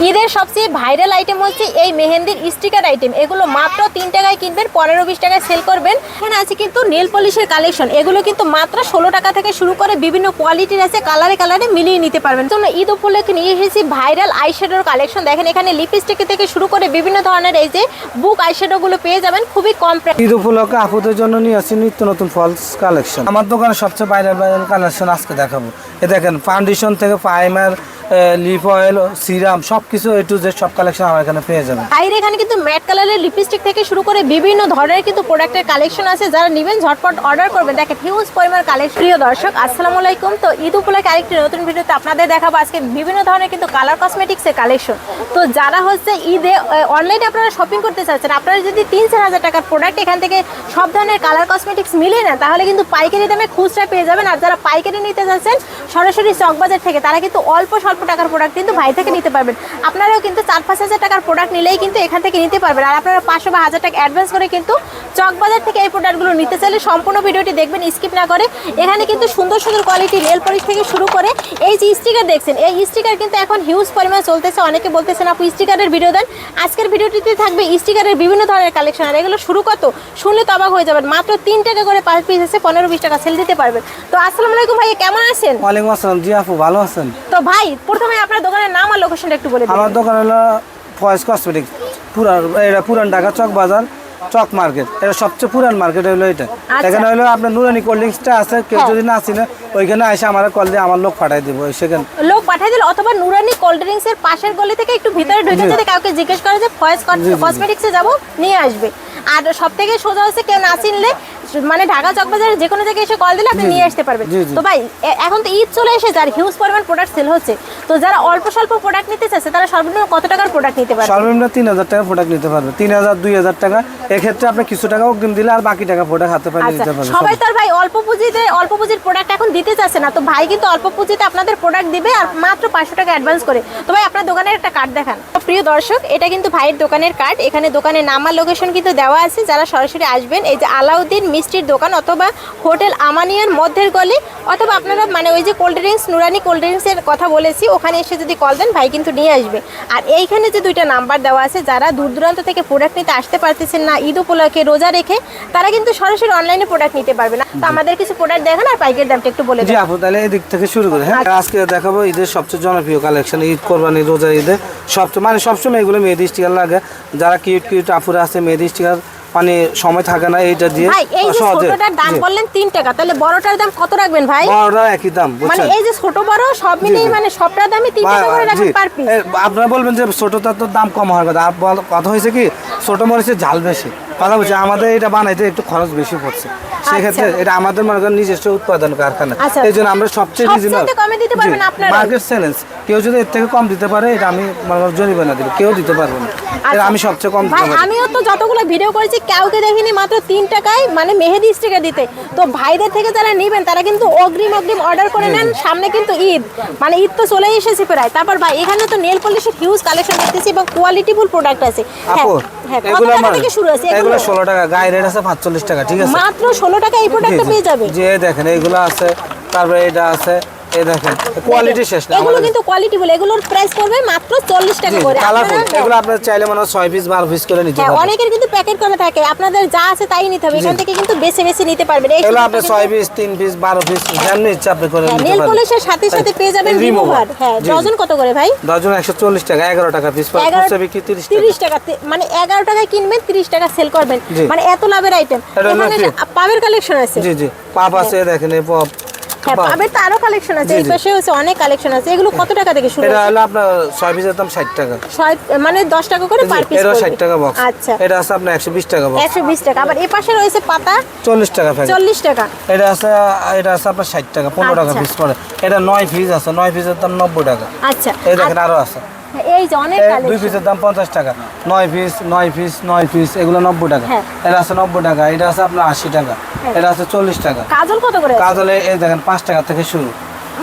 ঈদের সবচেয়ে viral item হচ্ছে এই মেহেন্দির স্টিকার আইটেম। এগুলো মাত্র 3 টাকায় কিনবেন, 15-20 টাকায় সেল করবেন। এখানে আছে কিন্তু নেল পলিশের কালেকশন, এগুলো কিন্তু মাত্র 16 টাকা থেকে শুরু করে বিভিন্ন কোয়ালিটির আছে, কালারে কালারে মিলিয়ে নিতে পারবেন। তো ঈদ উপলক্ষে নিয়ে এসেছি ভাইরাল আইশ্যাডোর কালেকশন। দেখেন এখানে লিপস্টিক থেকে শুরু করে বিভিন্ন ধরনের এই যে বুক আইশ্যাডো গুলো পেয়ে যাবেন খুবই কম প্রাইসে। ঈদ উপলক্ষে আপুদের জন্য নিয়ে আসছি নিত্য নতুন ফলস কালেকশন। আমার দোকানে সবচেয়ে ভাইরাল কালেকশন আজকে দেখাবো। এ দেখেন ফাউন্ডেশন থেকে প্রাইমার, লিপ অয়েল, সিরাম সবকিছু এ টু জেড সব কালেকশন আমার এখানে পেয়ে যাবেন। আর এখানে কিন্তু ম্যাট কালারের লিপস্টিক থেকে শুরু করে বিভিন্ন ধরনের কিন্তু প্রোডাক্টের কালেকশন আছে, যারা নেবেন ঝটপট অর্ডার করবেন। দেখেন হিউজ পরিমাণ কালেকশন। প্রিয় দর্শক আসসালামু আলাইকুম। তো ঈদ উপলক্ষে আরেকটি নতুন ভিডিওতে আপনাদের দেখাবো আজকে বিভিন্ন ধরনের কিন্তু কালার কসমেটিক্সের কালেকশন। তো যারা হচ্ছে ঈদে অনলাইনে আপনারা শপিং করতে চাচ্ছেন, আপনারা যদি 3-4 হাজার টাকার প্রোডাক্ট এখান থেকে সব ধরনের কালার কসমেটিক্স মিলিয়ে নেন, তাহলে কিন্তু পাইকারি দামে খুচরা পেয়ে যাবেন। আর যারা পাইকারি নিতে চাচ্ছেন সরাসরি চকবাজার থেকে, তারা কিন্তু অল্প স্বল্প টাকার প্রোডাক্ট কিন্তু ভাই থেকে নিতে পারবেন। আপনারাও কিন্তু 4-5 হাজার টাকার প্রোডাক্ট নিলেই কিন্তু এখান থেকে নিতে পারবেন। আর আপনারা 500 বা 1000 টাকা অ্যাডভান্স করে কিন্তু চকবাজার থেকে এই প্রোডাক্টগুলো নিতে চাইলে সম্পূর্ণ ভিডিওটি দেখবেন, স্কিপ না করে। এখানে কিন্তু সুন্দর সুন্দর কোয়ালিটি নেল পলিশ থেকে শুরু করে এই যে স্টিকার দেখছেন, এই স্টিকার কিন্তু এখন হিউজ পরিমাণ চলতেছে। অনেকে বলতেছেন আপু স্টিকারের ভিডিও দেন। আজকের ভিডিওটিতে থাকবে স্টিকারের বিভিন্ন ধরনের কালেকশন। আর এগুলো শুরু কত শুনলে তো অবাক হয়ে যাবেন, মাত্র 3 টাকা করে পার পিস আছে, 15-20 টাকা সেল দিতে পারবেন। তো আসসালামু আলাইকুম ভাই, কেমন আছেন? ওয়ালাইকুম আসসালাম। জি আপু ভালো আছেন? তো ভাই প্রথমে আপনার দোকানের নাম আর লোকেশনটা একটু বলে দিন। আমার দোকান হলো ফয়েজ কসমেটিক্স, পুরান ঢাকা চক বাজার, চক মার্কেট। এটা সবচেয়ে পুরান মার্কেট হলো এটা। এখানে হলো আপনার নুরানি কোল্ড ড্রিঙ্কসটা আছে, কেউ যদি না চিনে ওইখানে এসে আমার কল দিয়ে আমার লোক পাঠাই দিব। সেখানে লোক পাঠাই দিল, অথবা নুরানি কোল্ড ড্রিঙ্কস এর পাশের গলি থেকে একটু ভিতরে ঢুকে যদি কাউকে জিজ্ঞেস করে যে ফয়েজ কসমেটিক্সে যাব, নিয়ে আসবে। আর সবথেকে সোজা হচ্ছে কেউ না চিনলে মানে ঢাকা চকবাজারে যে কোনো জায়গায় এসে কল দিলে আপনি নিয়ে আসতে পারবেন। তো ভাই এখন তো ঈদ চলে এসেছে আর হিউজ পরিমাণ প্রোডাক্ট সেল হচ্ছে। তো যারা অল্প স্বল্প প্রোডাক্ট নিতে চাচ্ছে তারা সর্বনিম্ন কত টাকার প্রোডাক্ট নিতে পারবে? সর্বনিম্ন 3000 টাকার প্রোডাক্ট নিতে পারবে। 3000-2000 টাকা। এক্ষেত্রে আপনি কিছু টাকা অগ্রিম দিলে আর বাকি টাকা প্রোডাক্ট হাতে পাইলে নিতে পারবেন। সবাই তো আর ভাই অল্প পুঁজির প্রোডাক্ট এখন দিতে চাচ্ছে না। তো ভাই কিন্তু অল্প পুঁজিতে আপনাদের প্রোডাক্ট দিবে আর মাত্র 500 টাকা অ্যাডভান্স করে। তো ভাই আপনার দোকানের একটা কার্ড দেখান। প্রিয় দর্শক এটা কিন্তু ভাইয়ের দোকানের কার্ড। এখানে দোকানের নাম আর লোকেশন কিন্তু দেওয়া আছে। যারা সরাসরি আসবেন, এই যে আলাউদ্দিন মিষ্টির দোকান অথবা হোটেল আমানিয়ার মধ্যের গলি, অথবা আপনারা মানে ওই যে কোল্ড ড্রিঙ্কস নুরানি কোল্ড ড্রিঙ্কসের কথা বলেছি ওখানে এসে যদি কল দেন ভাই কিন্তু নিয়ে আসবে। আর এইখানে যে 2টা নাম্বার দেওয়া আছে, যারা দূর দূরান্ত থেকে প্রোডাক্ট নিতে আসতে পারতেছেন না ঈদ উপলক্ষে রোজা রেখে, তারা কিন্তু সরাসরি অনলাইনে প্রোডাক্ট নিতে পারবে না। তো আমাদের কিছু প্রোডাক্ট দেখান আর পাইকারি দামটা একটু বলে দিন। জি আপু তাহলে এই দিক থেকে শুরু করে। হ্যাঁ আজকে দেখাবো ঈদের সবচেয়ে জনপ্রিয় কালেকশন। ঈদ কোরবানি রোজা ঈদে সবসময় এগুলো মেহেদি স্টিকার লাগে। যারা কিউট আপুরা আছে মেহেদি স্টিকার মানে সময় থাকে না এইটা দিয়ে। ভাই এই যে ছোটটার দাম বললেন 3 টাকা, তাহলে বড়টার দাম কত রাখবেন ভাই? বড়টা একই দাম, মানে এই যে ছোট বড় সব মিলিয়ে মানে সবটার দামই 3 টাকা করে রাখবেন পার পিস। আপনারা বলবেন যে ছোটটার তো দাম কম হওয়ার কথা। কথা হয়েছে কি ছোট মরিচের ঝাল বেশি, কথা বলছে আমাদের এটা বানাইতে একটু খরচ বেশি পড়ছে। সেক্ষেত্রে এটা আমাদের মনে করেন নিজস্ব উৎপাদন কারখানা, এই জন্য আমরা সবচেয়ে মার্কেট চ্যালেঞ্জ। কেউ যদি এর থেকে কম দিতে পারে এটা আমি জরিমানা দিব, কেউ দিতে পারবে না। আমি সবচেয়ে কম দিতে পারি। আমিও তো যতগুলো ভিডিও করেছি কাউকে দেখিনি মাত্র 3 টাকায় মানে মেহেদি স্টিকার দিতে। তো ভাইদের থেকে যারা নেবেন তারা কিন্তু অগ্রিম অর্ডার করে নেন। সামনে কিন্তু ঈদ, মানে ঈদ তো চলেই এসেছে প্রায়। তারপর ভাই এখানে তো নেল পলিশের হিউজ কালেকশন দেখতেছি এবং কোয়ালিটিফুল প্রোডাক্ট আছে। হ্যাঁ এগুলো থেকে শুরু আছে। এগুলো 16 টাকা, গায়ের রেট আছে 45 টাকা। ঠিক আছে, মাত্র 16 টাকা এই প্রোডাক্টটা পেয়ে যাবে। যে দেখেন এগুলো আছে, তারপরে এটা আছে, এই দেখেন কোয়ালিটি শেষ না। এগুলো কিন্তু কোয়ালিটি বলে, এগুলোর প্রাইস পড়বে মাত্র 40 টাকা করে। এগুলো আপনারা চাইলে মানে 6 পিস 12 পিস করে নিতে পারবেন। অনেকের কিন্তু প্যাকেট করা থাকে, আপনাদের যা আছে তাই নিতে হবে। এখান থেকে কিন্তু বেছে নিতে পারবেন। এগুলো আপনি 6 পিস 3 পিস 12 পিস যেমন ইচ্ছা আপনি করে নিতে পারবেন। নেল পলিশের সাথে সাথে পেয়ে যাবেন রিমুভার। হ্যাঁ ডজন কত করে ভাই? ডজন 140 টাকা, 11 টাকা পিস পড়ে। খুচরা বিক্রি 30 টাকা। মানে 11 টাকায় কিনবেন 30 টাকা সেল করবেন, মানে এত লাভের আইটেম। এখানে পাবের কালেকশন আছে। জি জি পাপ আছে, দেখেন এই পাপ। হ্যাঁ পাবের তো আরো কালেকশন আছে, এই পাশে হচ্ছে অনেক কালেকশন আছে। এগুলো কত টাকা থেকে শুরু? এটা হলো আপনার 6 পিসের দাম 60 টাকা, মানে 10 টাকা করে পার পিস। এটা 60 টাকা বক্স। আচ্ছা এটা আছে আপনার 120 টাকা বক্স, 120 টাকা। আবার এই পাশে রয়েছে পাতা 40 টাকা প্যাকেট, 40 টাকা। এটা আছে আপনার 60 টাকা, 15 টাকা পিস পড়ে। এটা 9 পিস আছে, 9 পিসের দাম 90 টাকা। আচ্ছা এই দেখেন আরো আছে, এই যে অনেক কালেকশন। 2 পিসের দাম 50 টাকা, 9 পিস এগুলো 90 টাকা। এটা আছে 90 টাকা, এটা আছে আপনার 80 টাকা, এটা আছে 40 টাকা। কাজল কত করে? কাজলে এই দেখেন 5 টাকা থেকে শুরু,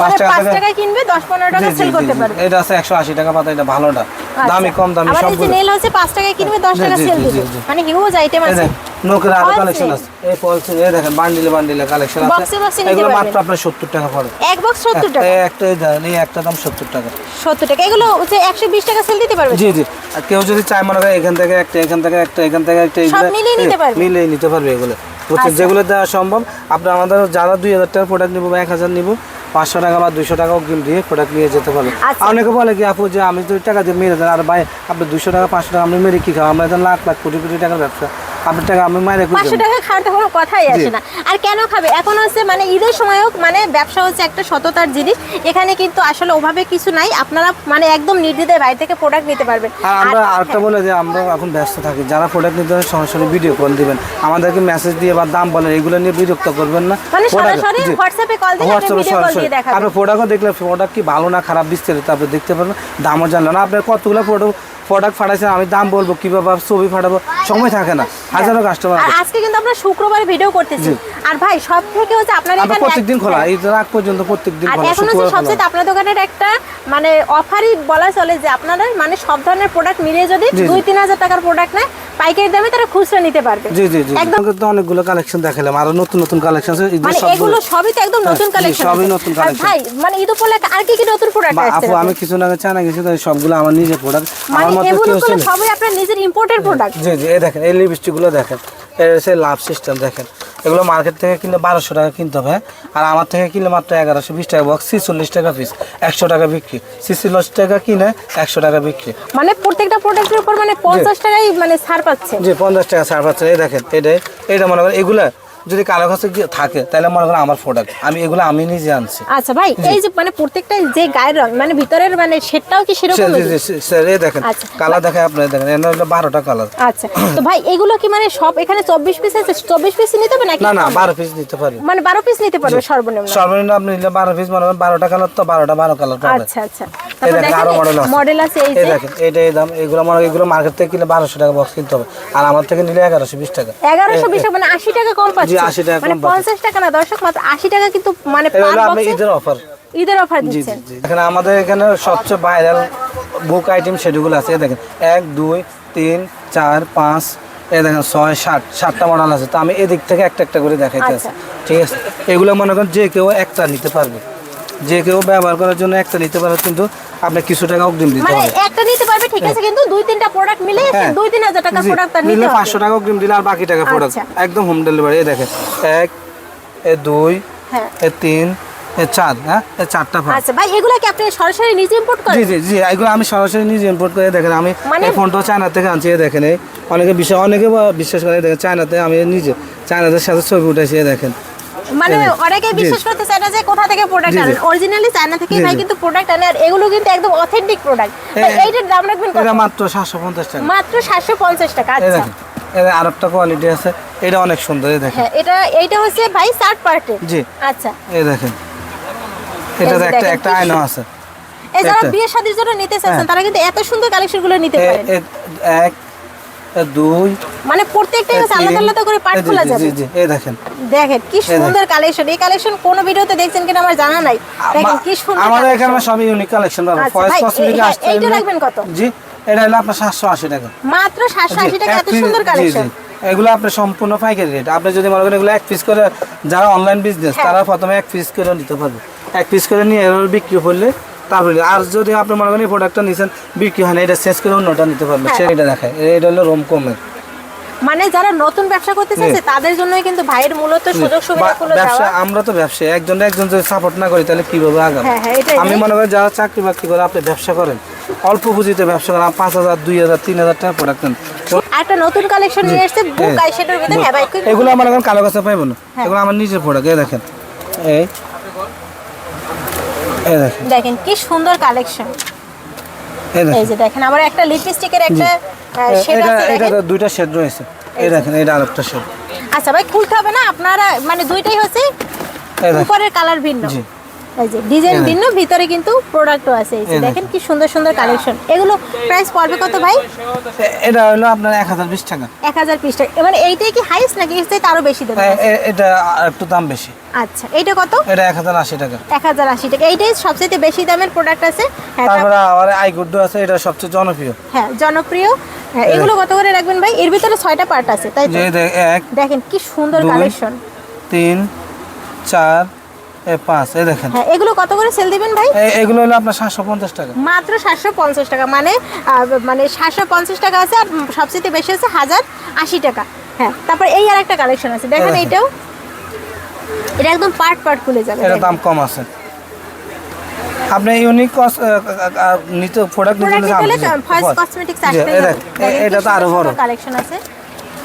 5 টাকা কিনবে 10-15 টাকা সেল করতে পারবে। এটা আছে 180 টাকা পাতা, এটা ভালোটা, দামি কম দামি সব। আর এই যে নেল হচ্ছে 5 টাকা কিনবে 10 টাকা সেল দিবে, মানে হিউজ আইটেম আছে। নোকের আরো False কালেকশন নেই। আছে, এই ফলস এই দেখেন বান্ডিলে কালেকশন আছে, Box এ নিতে এগুলো পারবেন। মাত্র আপনার 70 টাকা পড়ে। এক বক্স 70 টাকা। এই একটা এই দেন, এই একটা দাম 70 টাকা। 70 টাকা। এগুলো হচ্ছে 120 টাকা সেল দিতে পারবে? জি জি। আর কেউ যদি চায় মনে করে এখান থেকে একটা, এখান থেকে একটা, এখান থেকে একটা, সব মিলিয়ে নিতে পারবে? মিলিয়ে নিতে পারবে এগুলো। বুঝছেন, আচ্ছা। যেগুলো দেওয়া সম্ভব। আপনি আমাদের যারা 2000 টাকার প্রোডাক্ট নিব বা 1000 নিব, 500 টাকা বা 200 টাকা অগ্রিম দিয়ে প্রোডাক্ট নিয়ে যেতে পারবে। আচ্ছা। অনেকে বলে কি আপু যে আমি তো টাকা দিয়ে মেরে দেন, আর ভাই আপনি 200 টাকা 500 টাকা আপনি মেরে কি খাও, আমরা তো লাখ লাখ কোটি কোটি টাকার ব্যবসা, আপনার টাকা আমি মাইরে 500 টাকা খাওয়াতে কোনো কথাই আসে না। আর কেন খাবে? এখন হচ্ছে মানে ঈদের সময় হোক, মানে ব্যবসা হচ্ছে একটা সততার জিনিস। এখানে কিন্তু আসলে ওভাবে কিছু নাই, আপনারা মানে একদম নির্দ্বিধায় বাইরে থেকে প্রোডাক্ট নিতে পারবেন। আর আমরা আরেকটা বলে যে আমরা এখন ব্যস্ত থাকি, যারা প্রোডাক্ট নিতে হয় সরাসরি ভিডিও কল দিবেন, আমাদেরকে মেসেজ দিয়ে বা দাম বলেন, এগুলো নিয়ে বিরক্ত করবেন না। মানে Product- সরাসরি জি। হোয়াটসঅ্যাপে কল দিয়ে আপনি হোয়াটসঅ্যাপে ভিডিও কল সরাসরি দিয়ে দেখাবেন। আপনি প্রোডাক্টও দেখলে প্রোডাক্ট কি ভালো না খারাপ বিস্তারিত আপনি দেখতে পারবেন, দামও জানলেন না। আপনার কতগুলো প্রোডাক্ট ফাটাইছেন, আমি দাম বলবো কিভাবে, ছবি ফাটাবো, সময় থাকে না, হাজারো কাস্টমার। আর আজকে কিন্তু আমরা শুক্রবার ভিডিও করতেছি। আর ভাই সব থেকে হচ্ছে আপনার আমরা এখানে প্রত্যেকদিন খোলা, এই রাত পর্যন্ত প্রত্যেকদিন আর খোলা, এখন হচ্ছে শুক্রবার খোলা। সবচেয়ে আপনার দোকানের একটা মানে অফারই বলা চলে যে আপনারা মানে সব ধরনের প্রোডাক্ট মিলিয়ে যদি জি, জি। 2-3 হাজার টাকার প্রোডাক্ট নেয়, পাইকারি দামে তারা খুচরা নিতে পারবে। জি জি জি, একদম। আমাকে তো অনেকগুলো কালেকশন দেখালাম, আরো নতুন নতুন কালেকশন আছে, ঈদের মানে সবগুলো- এগুলো সবই তো একদম নতুন জি, কালেকশন। সবই নতুন আর কালেকশন। ভাই মানে ঈদ উপলক্ষে আর কি কি নতুন প্রোডাক্ট আসছে? আপু আমি কিছু না চায়না গেছি, তো এই সবগুলো আমার নিজের প্রোডাক্ট, মানে আমার মতো এগুলো কেউ গুলো চেনে। সবই আপনার নিজের ইম্পোর্টেড প্রোডাক্ট। জি জি, এই দেখেন এই লিপস্টিকগুলো দেখেন, এর হচ্ছে লাভ সিস্টেম দেখেন, এগুলো মার্কেট থেকে কিনলে 1200 টাকা কিনতে হবে, আর আমার থেকে কিনলে মাত্র 1120 টাকা বক্স, 46 টাকা পিস, 100 টাকা বিক্রি, 46 টাকা কিনে 100 টাকা বিক্রি। মানে প্রত্যেকটা প্রোডাক্টের উপর মানে 50 টাকাই মানে ছাড় পাচ্ছে। জি 50 টাকা ছাড় পাচ্ছে। এই দেখেন এটা মনে করেন এগুলা যদি কারো কাছে থাকে তাহলে মনে করেন আমার প্রোডাক্ট, এগুলো আমি নিজে আনছি। আচ্ছা ভাই, এই যে মানে প্রত্যেকটা যে গায়ের রং মানে ভিতরের মানে সেটাও কি সেরকম? স্যার এই দেখেন আচ্ছা। কালার দেখেন, আপনি দেখেন এর হলো 12টা কালার। আচ্ছা, তো ভাই এগুলো কি মানে সব এখানে 24 পিস আছে, 24 পিস নিতে হবে নাকি? না না 12 পিস নিতে পারবে, মানে 12 পিস নিতে পারবে সর্বনিম্ন। সর্বনিম্ন আপনি নিলে 12 পিস, মনে করেন 12টা কালার তো 12 কালার পাবে। আচ্ছা আচ্ছা, এই তারপর দেখেন আরো মডেল আছে, মডেল আছে এই এই যে দেখেন এই দাম, এগুলো মানে এগুলো মার্কেট থেকে কিনলে 1200 টাকা বক্স কিনতে হবে, আর আমার থেকে নিলে 1120 টাকা। 1120 টাকা মানে 80 টাকা কম পাচ্ছে। 80 টাকা মানে কম পাচ্ছে। 50 টাকা না দর্শক, মাত্র 80 টাকা কিন্তু মানে এটা পার হলো আপনি বক্সে ঈদের অফার। ঈদের অফার জি জি দিচ্ছেন। জি, এখানে আমাদের এখানে সবচেয়ে ভাইরাল বুক আইটেম সেগুলো আছে। এই দেখেন 1 2 3 4 5, এই দেখেন 6 7 7টা মডেল আছে, তো আমি এদিক থেকে একটা একটা করে দেখাইতে আচ্ছা। আছি, ঠিক আছে? এগুলো মনে করেন যে কেউ একটা নিতে পারবে, যে কেউ ব্যবহার করার জন্য একটা নিতে পারবে, কিন্তু আপনি কিছু টাকা অগ্রিম দিতে মানে হবে। একটা নিতে পারবে ঠিক আছে, কিন্তু 2-3টা প্রোডাক্ট মিলে হ্যাঁ। 2-3 হাজার টাকা জি, প্রোডাক্ট তার নিতে নিলে হবে। 500 টাকা অগ্রিম দিলে আর বাকি টাকা প্রোডাক্ট আচ্ছা। একদম হোম ডেলিভারি। এই দেখেন 1 2 হ্যাঁ। 3 4, হ্যাঁ এই 4টা পাঁচ। আচ্ছা ভাই, এগুলা কি আপনি সরাসরি নিজে ইম্পোর্ট করেন? জি জি জি, এগুলো আমি সরাসরি নিজে ইম্পোর্ট করে, দেখেন আমি মানে- এই ফোনটাও চায়না থেকে আনছি। এই দেখেন এই অনেকে বিশ্বাস করে, দেখেন চায়নাতে আমি নিজে চায়নাদের সাথে ছবি উঠেছি। এই দেখেন মানে জি। অনেকে বিশ্বাস করতে চায় না যে কোথা থেকে প্রোডাক্ট জি, জি। আনেন, অরিজিনালি চায়না থেকে জি, ভাই জি। কিন্তু প্রোডাক্ট আনে, আর এগুলো কিন্তু একদম অথেন্টিক প্রোডাক্ট। এইটার দাম রাখবেন কত? এটা মাত্র 750 টাকা। মাত্র 750 টাকা। এই আচ্ছা দেখেন এর আরেকটা কোয়ালিটি আছে, এটা অনেক সুন্দর। এই দেখেন হ্যাঁ, এইটা হচ্ছে ভাই 60 পার্টের। জি। আচ্ছা, এই দেখেন এটাতে যে একটা দেখেন একটা কি আয়না আছে। এই যারা একটা। বিয়ে শাদীর জন্য নিতে চাচ্ছেন হ্যাঁ। তারা কিন্তু এত সুন্দর কালেকশন গুলো নিতে পারেন। 1 2 মানে প্রত্যেকটা হচ্ছে আলাদা আলাদা করে পার্ট খোলা যাবে। জি জি, এই দেখেন দেখেন কি সুন্দর কালেকশন। এই কালেকশন কোন ভিডিওতে দেখছেন কিনা আমার জানা নাই। দেখেন কি সুন্দর আমাদের collection। এখানে সবই ইউনিক কালেকশন পাবেন। আচ্ছা, ফয়েজ ভাই, কসমেটিক এই- আসছে এইটা রাখবেন কত? জি, এটা হলো আপনার 780 টাকা। মাত্র 780 টাকা, এত জি, সুন্দর জি, কালেকশন। জি। এগুলো আপনার সম্পূর্ণ পাইকারি রেট। আপনি যদি মনে করেন এগুলো 1 পিস করে, যারা অনলাইন বিজনেস হ্যাঁ। তারা প্রথমে 1 পিস করে নিতে পারবে, 1 পিস করে নিয়ে এর বিক্রি করলে তারপরে, আর যদি আপনি মনে করেন এই প্রোডাক্টটা নিছেন বিক্রি হয় না, এটা শেষ করে অন্যটা নিতে পারবে। হ্যাঁ। সেটা দেখায়, এটা হলো রোমকমের। মানে যারা নতুন ব্যবসা করতে চাচ্ছে তাদের জন্যই কিন্তু ভাইয়ের মূলত সুযোগ সুবিধাগুলো ব্যবসা, দেওয়া। আমরা তো ব্যবসায়ী, একজন যদি সাপোর্ট না করি তাহলে কিভাবে আগাবো? হ্যাঁ, হ্যাঁ, এটাই। আমি মনে করি যারা চাকরি বাকরি করে আপনি ব্যবসা করেন, অল্প পুঁজিতে ব্যবসা করেন, 5000 2000 3000 টাকা প্রোডাক্ট নেন। একটা নতুন কালেকশন নিয়ে এসেছে বুক আইশ্যাডোর ভিতরে। হ্যাঁ ভাই, এগুলো আমার এখন কালো কাছে পাইবো না, হ্যাঁ। এগুলো আমার নিজের প্রোডাক্ট। এই দেখেন এই এই দেখেন দেখেন কি সুন্দর কালেকশন। এই এই দেখেন যে দেখেন আবার একটা লিপস্টিকের একটা শেড এটা আছে এটা দেখেন। দুইটা শেড রয়েছে। এই দেখেন এটা আরেকটা শেড। আচ্ছা ভাই, খুলতে হবে না আপনারা, মানে দুইটাই হচ্ছে এই দেখেন উপরের কালার ভিন্ন। জি। এই যে ডিজাইন এই দেখেন। ভিন্ন, ভিতরে কিন্তু প্রোডাক্টও আছে। এই যে এই দেখেন কি সুন্দর সুন্দর কালেকশন। এগুলো প্রাইস পড়বে কত ভাই? এটা হলো আপনার 1020 টাকা। 1020 টাকা। মানে এইটাই কি হাইস্ট নাকি এর চাইতে আরো বেশি দেবে? এটা একটু দাম বেশি। আচ্ছা, এইটা কত? এটা 1080 টাকা। 1080 টাকা। এইটাই সবচেয়ে বেশি দামের প্রোডাক্ট আছে। হ্যাঁ, তারপরে আমার আইগুড্ডু আছে, এটা সবচেয়ে জনপ্রিয়। হ্যাঁ জনপ্রিয়। হ্যাঁ এগুলো কত করে রাখবেন ভাই? এর ভিতরে 6টা পার্ট আছে তাই তো? এক দেখেন কি সুন্দর 2 কালেকশন। 3 4 5 এই দেখেন। হ্যাঁ এগুলো কত করে সেল দিবেন ভাই? এগুলো হলো আপনার 750 টাকা। মাত্র 750 টাকা, মানে 750 টাকা আছে, আর সবচেয়ে বেশি আছে 1080 টাকা। হ্যাঁ তারপর এই আর একটা কালেকশন আছে দেখেন, দেখেন। এইটাও এটা একদম পার্ট পার্ট খুলে যাবে। এটা দাম কম আছে। আপনি ইউনিক নিতে প্রোডাক্ট নিতে ফার্স্ট কসমেটিক্স আসবে। এটা তো আরো বড় কালেকশন আছে।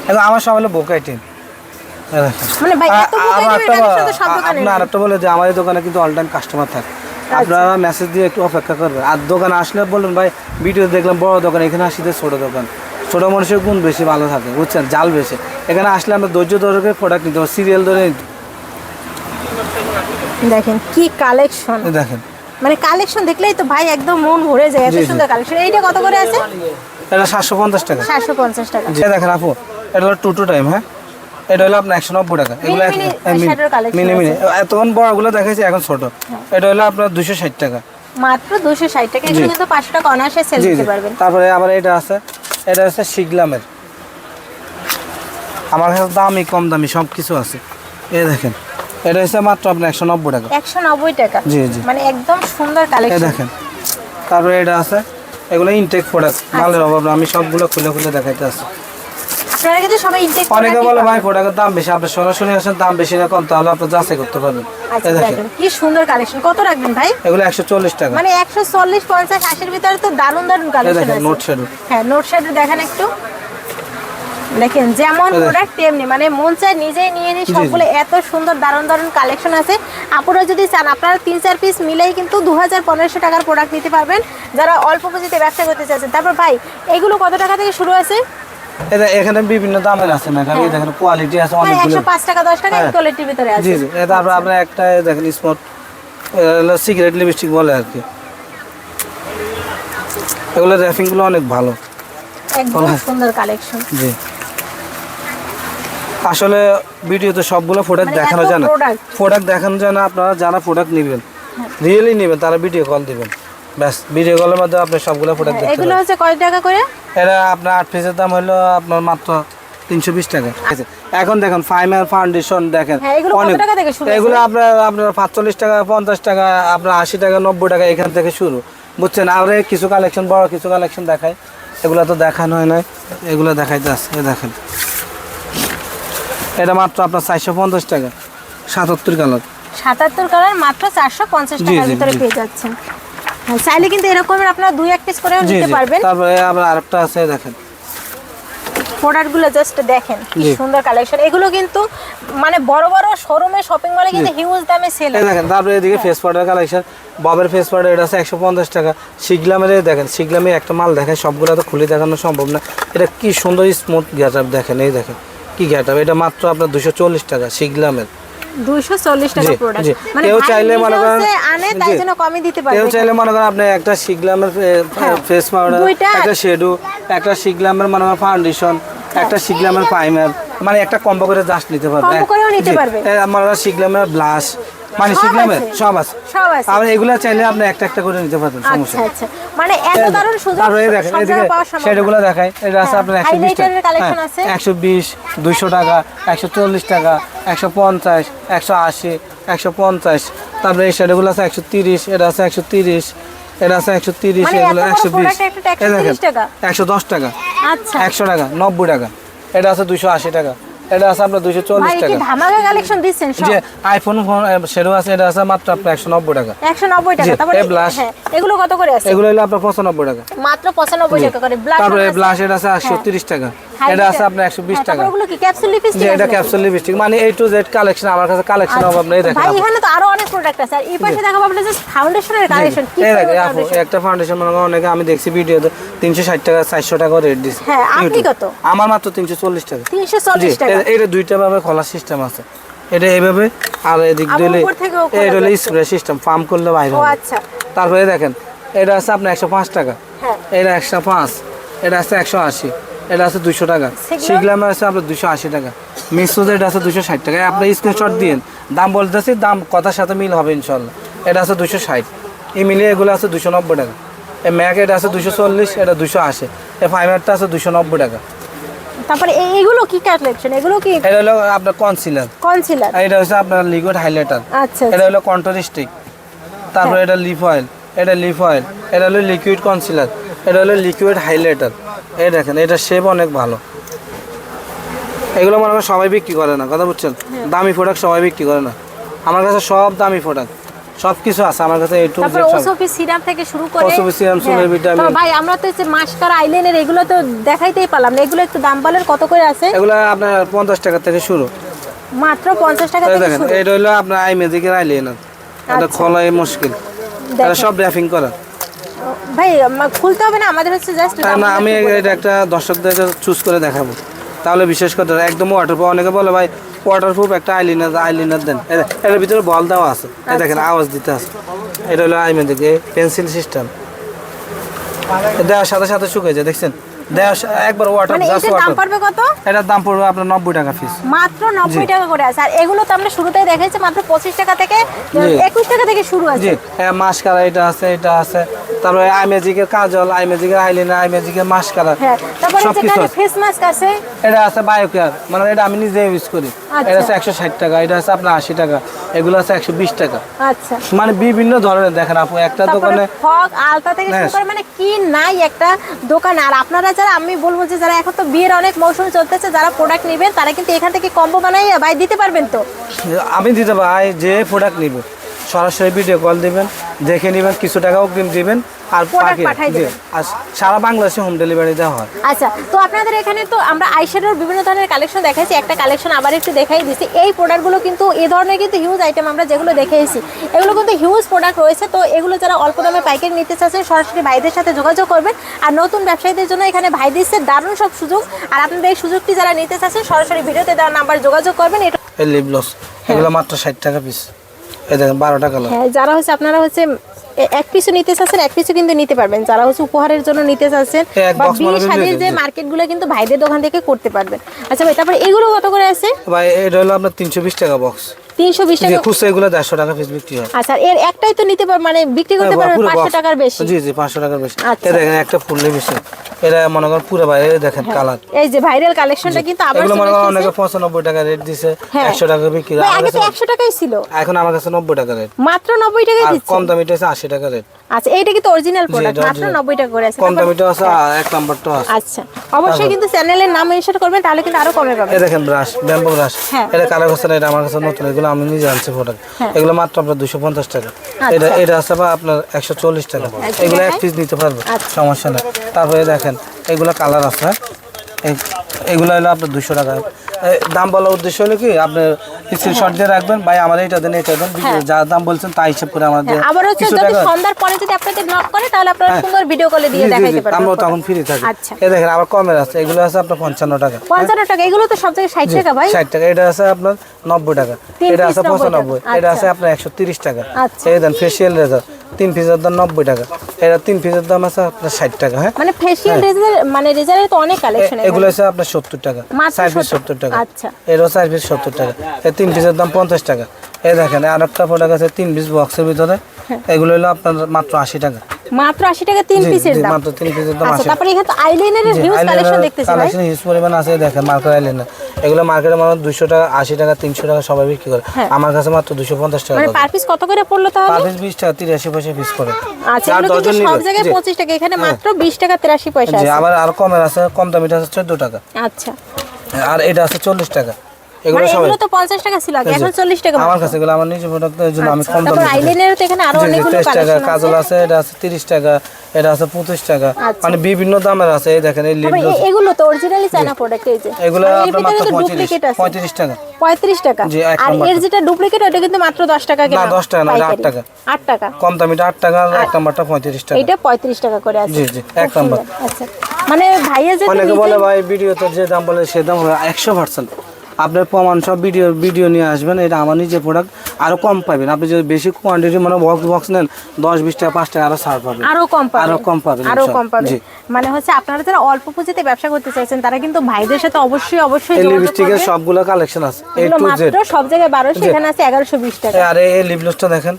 এটা আমার সব হলো বোকাইটিন। মানে ভাই এত কালেকশন তো সব দোকানে আপনার আরেকটা বলে যে আমাদের দোকানে কিন্তু অল টাইম কাস্টমার থাকে। আপনারা মেসেজ দিয়ে একটু অপেক্ষা করবেন। আর দোকানে আসলে বলুন ভাই ভিডিও দেখলাম বড় দোকান, এখানে আসিতে ছোট দোকান। ছোট মানুষের গুণ বেশি ভালো থাকে, বুঝছেন, জাল বেশি। এখানে আসলে আমরা ধৈর্য ধরে প্রোডাক্ট নিতে হবে, সিরিয়াল ধরে নিতে। দেখেন কি কালেকশন, দেখেন মানে কালেকশন দেখলেই তো ভাই একদম মন ভরে যায়, এত সুন্দর কালেকশন। এইটা কত করে আছে? এটা 750 টাকা। 750 টাকা। জি দেখেন আপু, এটা হলো টু টাইম। হ্যাঁ এটা হলো আপনার 190 টাকা। এগুলো মিনি মিনি এতক্ষণ বড়গুলো দেখাইছি, এখন ছোট। এটা হলো আপনার 260 টাকা, মাত্র 260 টাকা। এগুলো কিন্তু 500 টাকা অনায়াসে সেল দিতে পারবেন। তারপরে আবার এটা আছে, এটা হচ্ছে শিগলামের। আমার কাছে দামি কম দামি সব কিছু আছে। এই দেখেন এটা হচ্ছে মাত্র আপনার 190 টাকা। 190 টাকা, জি জি, মানে একদম সুন্দর এই কালেকশন। দেখেন। তারপরে এটা আছে, এগুলো ইনটেক প্রোডাক্ট, মালের অভাব না, আমি সবগুলো খুলে খুলে দেখাইতে আছি। আপনারা কিন্তু সবাই ইনটেক অনেকে বলে ভাই প্রোডাক্টের দাম বেশি, আপনি সরাসরি আসেন, দাম বেশি না কম তাহলে আপনি যাচাই করতে পারবেন। আচ্ছা দেখেন কি সুন্দর কালেকশন। কত রাখবেন ভাই? এগুলো 140 টাকা। মানে 140 50 80 এর ভিতরে তো দারুণ দারুণ কালেকশন আছে। নোট শ্যাডো, হ্যাঁ নোট শ্যাডো দেখেন একটু। দেখেন যেমন প্রোডাক্ট তেমনি, মানে মন চায় নিজেই নিয়ে নিই সবগুলো। এত সুন্দর দারুণ দারুণ কালেকশন আছে। আপুরা যদি চান আপনারা 3-4 পিস মিলেই কিন্তু 2000-1500 টাকার প্রোডাক্ট নিতে পারবেন, যারা অল্প পুঁজিতে ব্যবসা করতে চাচ্ছেন। তারপর ভাই এগুলো কত টাকা থেকে শুরু আছে? এখানে বিভিন্ন দামের আছে না, এই দেখেন কোয়ালিটি আছে অনেকগুলো। 105 টাকা 10 টাকা কোয়ালিটির ভিতরে আছে। জি জি, তারপর আপনার একটা দেখেন স্পট সিগারেট লিপস্টিক বলে আর কি। এগুলো র্যাপিং গুলো অনেক ভালো, একদম সুন্দর কালেকশন। জি আসলে ভিডিওতে সবগুলো প্রোডাক্ট দেখানো যায় না, প্রোডাক্ট দেখানো যায় না। আপনারা যারা প্রোডাক্ট নেবেন, রিয়েলি নেবেন, তারা ভিডিও কল দিবেন, ব্যাস। ভিডিও কলের মধ্যে আপনি সবগুলো প্রোডাক্ট দেখতে পাবেন। এগুলো হচ্ছে কয় টাকা করে? এটা আপনার 8 পিসের দাম হলো আপনার মাত্র 320 টাকা। এখন দেখেন ফাইমার ফাউন্ডেশন দেখেন অনেক, এগুলো আপনার 45 টাকা 50 টাকা, আপনার 80 টাকা 90 টাকা এখান থেকে শুরু, বুঝছেন। আর কিছু কালেকশন বড় কিছু কালেকশন দেখায়, এগুলো তো দেখানো হয় না, এগুলো দেখাইতে আছে। দেখেন এটা মাত্র আপনার 450 টাকা, 77 কালার। 77 কালার মাত্র 450 টাকার ভিতরে পেয়ে যাচ্ছেন। চাইলে কিন্তু এরকমের আপনারা 2-1 পিস করেও নিতে পারবেন। তারপরে আবার আরেকটা আছে, দেখেন প্রোডাক্টগুলো জাস্ট দেখেন কি সুন্দর কালেকশন। এগুলো কিন্তু মানে বড় বড় শোরুমে শপিং মলে কিন্তু হিউজ দামে সেল হয়। দেখেন তারপরে এদিকে ফেস পাউডার কালেকশন, ববের ফেস পাউডার, এটা আছে 150 টাকা। শিগলামের দেখেন, শিগলামে একটা মাল দেখেন, সবগুলো তো খুলে দেখানো সম্ভব না। এটা কি সুন্দর স্মুথ গেটআপ দেখেন, এই দেখেন কি গেটআপ। এটা মাত্র আপনার 240 টাকা শিগলামের। 240 টাকা প্রোডাক্ট, মানে কেউ চাইলে মনে করেন আনে তাই জন্য কমই দিতে পারবে। কেউ চাইলে মনে করেন আপনি একটা শিগলামের ফেস পাউডার, একটা শ্যাডো, একটা শিগলামের মনে করেন ফাউন্ডেশন, একটা শিগলামের প্রাইমার, মানে একটা কম্বো করে জাস্ট নিতে পারবে। কম্বো করেও নিতে পারবে। আমরা শিগলামের ব্লাশ, মানে শিগলামের সব আছে। আপনি এগুলা চাইলে আপনি একটা একটা করে নিতে পারবেন, সমস্যা। আচ্ছা মানে এত দারুণ সুযোগ। তারপরে দেখেন এদিকে সেটাগুলো দেখাই, এটা আছে আপনার 120 টাকা, 120, 200 টাকা, 140 টাকা, 150, 180, 150। তারপরে এই শাড়িগুলো আছে 130, এটা আছে 130, এটা আছে 130, এগুলো 120, এই দেখেন 110 টাকা, আচ্ছা 100 টাকা, 90 টাকা, এটা আছে 280 টাকা, এটা আছে আপনার 240 টাকা। ধামাকা কালেকশন দিচ্ছেন সব। যে আইফোন ফোন সেরো আছে, এটা আছে মাত্র আপনার 190 টাকা। 190 টাকা। তারপরে এগুলো কত করে আছে? এগুলো হলো আপনার 95 টাকা, মাত্র 95 টাকা করে। তারপরে ব্লাশ এটা আছে 130 টাকা, এটা আছে আপনার 120 টাকা। এগুলো কি ক্যাপসুল লিপস্টিক? এটা ক্যাপসুল লিপস্টিক, মানে A to Z কালেকশন। আমার কাছে কালেকশন অভাব নেই, দেখেন ভাই এখানে তো আরো অনেক প্রোডাক্ট আছে। আর এই পাশে দেখাবো আপনাদের জাস্ট ফাউন্ডেশনের কালেকশন। কি একটা ফাউন্ডেশন মনে করেন অনেকে আমি দেখছি ভিডিওতে 360 টাকা 400 টাকা রেট দিছে। হ্যাঁ আপনি কত? আমার মাত্র 340 টাকা। 340 টাকা। এটা দুইটা ভাবে খোলা সিস্টেম আছে, এটা এইভাবে আর এদিক দিলে এটা হলো স্প্রে সিস্টেম, পাম্প করলে বাইরে হবে। আচ্ছা তারপরে দেখেন এটা আছে আপনার 105 টাকা, এটা 105, এটা আছে 180, এটা আছে 200 টাকা। শিগলামে আছে আপনার 280 টাকা, মিক্সোজ এটা আছে 260 টাকা। আপনি স্ক্রিনশট দিন, দাম বলতেছি, দাম কথার সাথে মিল হবে ইনশাল্লাহ। এটা আছে 260, এই মিলিয়ে এগুলো আছে 290 টাকা। এই ম্যাক এটা আছে 240, এটা 280। এই প্রাইমারটা আছে 290 টাকা। তারপরে এগুলো কি কালেকশন? এগুলো কি? এটা হলো আপনার কনসিলার। এটা হচ্ছে আপনার লিকুইড হাইলাইটার। আচ্ছা। এটা হলো কন্ট্রোল স্টিক। তারপরে এটা লিপ অয়েল, এটা লিপ অয়েল, এটা হলো লিকুইড কনসিলার, এটা হলো লিকুইড হাইলাইটার। এই দেখেন এটা শেপ অনেক ভালো। এগুলো মনে করেন সবাই বিক্রি করে না, কথা বুঝছেন? দামি প্রোডাক্ট সবাই বিক্রি করে না, আমার কাছে সব দামি প্রোডাক্ট, সব কিছু আছে আমার কাছে। তারপর ওসোফি সিরাম থেকে শুরু করে ওসোফি সিরাম, সোলের ভিটামিন। তো ভাই আমরা তো যে মাস্কারা আইলাইনার এগুলো তো দেখাইতেই পারলাম না, এগুলো একটু দাম বলেন কত করে আছে? এগুলো আপনার 50 টাকা থেকে শুরু, মাত্র 50 টাকা থেকে দেখেন। শুরু। এটা হলো আপনার আই ম্যাজিকের আইলাইনার, এটা খোলাই মুশকিল, এটা সব র‍্যাপিং করা। ভাই খুলতে হবে না, আমাদের হচ্ছে জাস্ট না, আমি এটা একটা দর্শকদের চুজ করে দেখাবো, তাহলে বিশেষ করে একদম ওয়াটারপ্রুফ। অনেকে বলে ভাই ওয়াটারপ্রুফ একটা আইলাইনার দেন, এর ভিতরে বল দেওয়া আছে, এই দেখেন আওয়াজ দিতে আছে। এটা হলো আই ম্যাজিক পেন্সিল সিস্টেম, দেওয়ার সাথে সাথে শুকিয়ে যায়, দেখছেন? একবার ওয়াটার, মানে এটার দাম পড়বে কত? এটার দাম পড়বে আপনার 90 টাকা পিস, মাত্র 90 টাকা করে আছে। আর এগুলো তো আমরা শুরুতেই দেখাইছি মাত্র 25 টাকা থেকে 21 টাকা থেকে শুরু আছে। জি, মাস্কারা এটা আছে, এটা আছে। তারপরে আই ম্যাজিকের কাজল, আই ম্যাজিকের আইলাইনার, আই ম্যাজিকের মাস্কারা, হ্যাঁ। তারপরে সবকিছু যেখানে আছে। ফেস মাস্ক আছে, এটা আছে বায়োকেয়ার, মানে এটা আমি নিজে ইউজ করি। এটা আছে 160 টাকা, এটা আছে আপনার 80 টাকা, এগুলো আছে 120 টাকা। আচ্ছা। মানে বিভিন্ন ধরনের দেখেন আপু, একটা দোকানে ফগ আলতা থেকে শুরু করে মানে কি নাই একটা দোকান। আর আপনারা যারা, আমি বলবো যে যারা এখন তো বিয়ের অনেক মৌসুম চলতেছে, যারা প্রোডাক্ট নেবেন তারা কিন্তু এখান থেকে কম্বো বানাই ভাই দিতে পারবেন। তো আমি দিতে পারি, যে প্রোডাক্ট নিবে সরাসরি ভিডিও কল দিবেন, দেখে নেবেন, কিছু টাকা অগ্রিম দিবেন, আর বাকি আর সারা বাংলাদেশে হোম ডেলিভারি দেওয়া হয়। আচ্ছা, তো আপনাদের এখানে তো আমরা আইশ্যাডোর বিভিন্ন ধরনের কালেকশন দেখাইছি, একটা কালেকশন আবার একটু দেখাই দিছি। এই প্রোডাক্টগুলো কিন্তু এই ধরনের কিন্তু হিউজ আইটেম আমরা যেগুলো দেখাইছি, এগুলো কিন্তু হিউজ প্রোডাক্ট রয়েছে। তো এগুলো যারা অল্প দামে পাইকারি নিতে চাচ্ছেন সরাসরি ভাইদের সাথে যোগাযোগ করবেন। আর নতুন ব্যবসায়ীদের জন্য এখানে ভাই দিচ্ছে দারুণ সব সুযোগ। আর আপনাদের এই সুযোগটি যারা নিতে চাচ্ছেন সরাসরি ভিডিওতে দেওয়ার নাম্বার যোগাযোগ করবেন। এটা এই লিপ গ্লস এগুলো মাত্র 60 টাকা পিস, এই দেখেন 12টা কালার। হ্যাঁ, যারা হচ্ছে আপনারা হচ্ছে এক পিসও নিতে চাচ্ছেন, এক পিসও কিন্তু নিতে পারবেন। যারা হচ্ছে উপহারের জন্য নিতে চাচ্ছেন বা বিয়ে শাদীর যে মার্কেটগুলো কিন্তু ভাইদের দোকান থেকে করতে পারবেন। আচ্ছা ভাই, তারপরে এগুলো কত করে আছে ভাই? এটা হলো আপনার 320 টাকা বক্স। 320 টাকা খুচরা, এগুলো 150 টাকা পিস বিক্রি হয়। আচ্ছা, এর একটাই তো নিতে পারবেন, মানে বিক্রি করতে পারবেন 500 টাকার বেশি। জি জি, 500 টাকার বেশি। আচ্ছা। এই দেখেন একটা ফুললে বেশি, এটা মনে করেন পুরো বাইরে দেখেন কালার। এই যে ভাইরাল কালেকশনটা কিন্তু আবার এগুলো মনে করেন অনেকে 95 টাকা রেট দিছে, 100 টাকা বিক্রি হয়। আগে তো 100 টাকাই ছিল, এখন আমার কাছে 90 টাকা রেট, মাত্র 90 টাকাই আর দিচ্ছে। কম দামিটা আছে 80 টাকা রেট। আচ্ছা, এইটা কিন্তু অরিজিনাল প্রোডাক্ট, মাত্র 90 টাকা করে আছে। কম দামিটা আছে, এক নাম্বারটা আছে। আচ্ছা, অবশ্যই কিন্তু চ্যানেলের নাম মেনশন করবেন, তাহলে কিন্তু আরো কমে পাবেন। এই দেখেন ব্রাশ, ব্যাম্বো ব্রাশ, এটা কালার হচ্ছে না, এটা আমার কাছে নতুন, এগুলো আমি নিজে আনছি প্রোডাক্ট। এগুলো মাত্র আপনার 250 টাকা। এটা আছে বা আপনার 140 টাকা। এগুলো এক পিস নিতে পারবে, সমস্যা নেই। তারপরে দেখেন এগুলো কালার আছে, এগুলো হলো আপনার 200 টাকা। দাম বলার উদ্দেশ্য হলো কি, আপনি স্ক্রিনশট দিয়ে রাখবেন, ভাই আমার এটা দেন, এটা দেন, যা দাম বলছেন তাই হিসাব করে আমাদের। আবার হচ্ছে যদি সন্ধ্যার পরে যদি আপনাদের নক করে, তাহলে আপনারা সুন্দর ভিডিও কলে দিয়ে দেখাইতে পারবেন, আমরা তখন ফ্রি থাকি। আচ্ছা, এই দেখেন আবার কমের আছে, এগুলো আছে আপনার 55 টাকা। 55 টাকা, এগুলো তো সব জায়গায় 60 টাকা ভাই। 60 টাকা, এটা আছে আপনার 90 টাকা, এটা আছে 95, এটা আছে আপনার 130 টাকা। এই দেন ফেশিয়াল রেজার 3 পিসের দাম 90 টাকা, এটা 3 পিসের দাম আছে আপনার 60 টাকা। হ্যাঁ, মানে ফেশিয়াল রেজার, মানে রেজারের তো অনেক কালেকশন আছে। এগুলো আছে আপনার 70 টাকা, 4 পিস 70 টাকা। আচ্ছা, এরও 4 পিস 70 টাকা, এই 3 পিসের দাম 50 টাকা। এই দেখেন আরেকটা প্রোডাক্ট আছে 3 পিস বক্সের ভিতরে, এগুলো হলো আপনার মাত্র 80 টাকা। মাত্র 80 টাকা 3 পিসের দাম, মাত্র 3 পিসের দাম 80 আচ্ছা। টাকা। তারপরে এখানে তো আইলাইনারের হিউজ কালেকশন দেখতেছি ভাই, কালেকশন হিউজ পরিমাণ আছে। দেখেন মার্কার আইলাইনার, এগুলো মার্কেটে মানে 200 টাকা, 80 টাকা, 300 টাকা সবাই বিক্রি করে, আমার কাছে মাত্র 250 টাকা। মানে পার পিস কত করে পড়লো তাহলে? পার পিস 20 টাকা, 83 পয়সা পিস করে। আচ্ছা, এগুলো কিন্তু সব জায়গায় 25 টাকা, এখানে মাত্র 20 টাকা 83 পয়সা জি, আছে। আবার আর কমের আছে, কম দামিটা আছে 14 টাকা। আচ্ছা, আর এটা আছে 40 টাকা। এগুলো সব তো 50 টাকা ছিল আগে, এখন 40 টাকা। আমার কাছে এগুলো আমার নিজের প্রোডাক্ট, এর জন্য আমি কম দামে। তারপর আইলাইনারও তো এখানে আরো অনেকগুলো 30 টাকা কালেকশন আছে। কাজল আছে, এটা আছে 30 টাকা, এটা আছে 25 টাকা, মানে বিভিন্ন দামের আছে। এই দেখেন এই লিপ গ্লস, এগুলো তো অরিজিনালি চায়না প্রোডাক্ট। এই যে এগুলো আপনার মাত্র ডুপ্লিকেট আছে 35 টাকা। 35 টাকা। জি, এক আর নাম্বার। এর যেটা ডুপ্লিকেট ওটা কিন্তু মাত্র 10 টাকা কেনা। না 10 টাকা না, 8 টাকা। 8 টাকা কম দামিটা 8 টাকা, আর এক নাম্বারটা 35 টাকা। এটা 35 টাকা করে আছে। জি জি, এক নাম্বার। আচ্ছা, মানে ভাইয়া যে অনেকে বলে ভাই ভিডিওতে যে দাম বলে সে দাম হবে 100%। আপনার প্রমাণ সব ভিডিও নিয়ে আসবেন, এটা আমার নিজের প্রোডাক্ট, আরো কম পাবেন। আপনি যদি বেশি কোয়ান্টিটি মানে বক্স নেন 10-20 টাকা 5 টাকা আরো ছাড় পাবেন, আরো কম পাবেন। জি। মানে হচ্ছে আপনারা যারা অল্প পুঁজিতে ব্যবসা করতে চাইছেন তারা কিন্তু ভাইদের সাথে অবশ্যই এই যোগাযোগ লিপস্টিকের করবেন। সবগুলো কালেকশন আছে, A এগুলো to Z। মাত্র সব জায়গায় 1200, এখানে আছে 1120 টাকা। আর এই লিপ গ্লসটা দেখেন,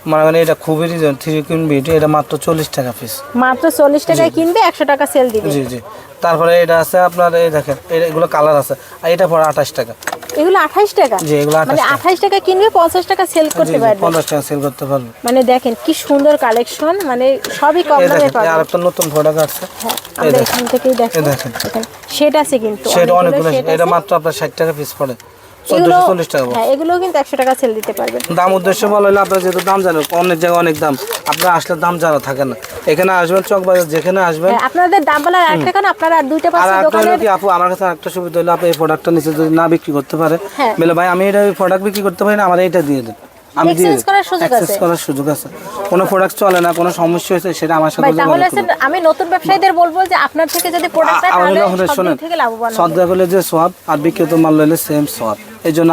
মনে করেন এটা খুবই রিজন 3 কুইন বিউটি, এটা মাত্র 40 টাকা পিস। মাত্র 40 টাকায় কিনবে, 100 টাকা সেল দিবে। জি জি। তারপরে এটা আছে আপনার, এই দেখেন এগুলো কালার আছে, আর এটা পড়ে 28 টাকা। এগুলো 28 টাকা? জি, এগুলো 28 মানে 28 টাকা কিনবে 50 টাকা সেল করতে পারবে। 50 টাকা সেল করতে পারবে। মানে দেখেন কি সুন্দর কালেকশন, মানে সবই কম দামে পাবেন। আর একটা নতুন প্রোডাক্ট আছে, হ্যাঁ আমরা এখান থেকেই দেখেন। দেখেন সেট আছে কিন্তু, সেটা অনেকগুলো, এটা মাত্র আপনার 60 টাকা পিস পড়ে, 1440 টাকা। হ্যাঁ এগুলো কিন্তু 100 টাকা সেল দিতে পারবেন। দাম উদ্দেশ্য বলা হলে আপনার যেহেতু দাম জানেন, অনেক জায়গায় অনেক দাম, আপনারা আসলে দাম জানা থাকে না। এখানে আসবেন চকবাজার, যেখানে আসবেন আপনাদের দাম বলার আরেকটা কারণ আপনারা আর দুইটা পাঁচটা দোকানে কি আপু, আমার কাছে একটা সুবিধা হলো, আপনি এই প্রোডাক্টটা নিচে যদি না বিক্রি করতে পারে, হ্যাঁ। বলে ভাই আমি এটা প্রোডাক্ট বিক্রি করতে পারি না, আমার এটা দিয়ে দেন, আমি দিয়ে এক্সচেঞ্জ করার সুযোগ আছে। এক্সচেঞ্জ করার সুযোগ আছে। কোনো প্রোডাক্ট চলে না, কোনো সমস্যা হয়েছে, সেটা আমার সাথে ভাই তাহলে আমি নতুন ব্যবসায়ীদের বলবো যে আপনার থেকে যদি প্রোডাক্ট পায় তাহলে সব দিক থেকে লাভবান হবে। সদ্গা করলে যে সোয়াব আর বিক্রিত মাল লইলে সেম সোয়াব, এই জন্য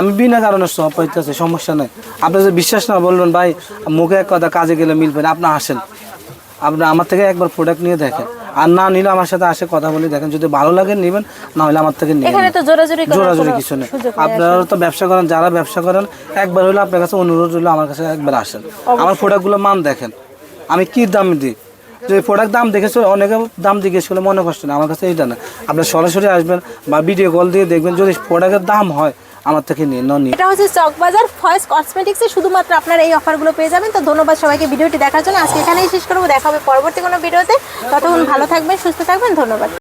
আমি বিনা কারণে সোয়াব পাইতেছি, সমস্যা নেই। আপনি যদি বিশ্বাস না বলবেন ভাই, মুখে এক কথা কাজে গেলে মিলবে না, আপনি আসেন, আপনি আমার থেকে একবার প্রোডাক্ট নিয়ে দেখেন, আর না নিলে আমার সাথে আসে কথা বলে দেখেন, যদি ভালো লাগে নেবেন, না হলে আমার থেকে নিয়ে এখানে তো জোরাজুরি কিছু নেই। আপনারা তো ব্যবসা করেন, যারা ব্যবসা করেন, একবার হলে আপনার কাছে অনুরোধ হলো আমার কাছে একবার আসেন, আমার প্রোডাক্টগুলো মান দেখেন, আমি কি দাম দিই। যে প্রোডাক্ট দাম দেখেছিল, অনেকে দাম জিজ্ঞেস করলে মনে কষ্ট না, আমার কাছে এইটা না, আপনার সরাসরি আসবেন বা ভিডিও কল দিয়ে দেখবেন, যদি প্রোডাক্টের দাম হয় আমার থেকে নিয়ে নিয়ে। এটা হচ্ছে চকবাজার ফয়েজ কসমেটিক্সে শুধুমাত্র আপনারা এই অফারগুলো পেয়ে যাবেন। তো ধন্যবাদ সবাইকে ভিডিওটি দেখার জন্য। আজকে এখানেই শেষ করবো, দেখা হবে পরবর্তী কোনো ভিডিওতে। ততক্ষণ ভালো থাকবেন, সুস্থ থাকবেন, ধন্যবাদ।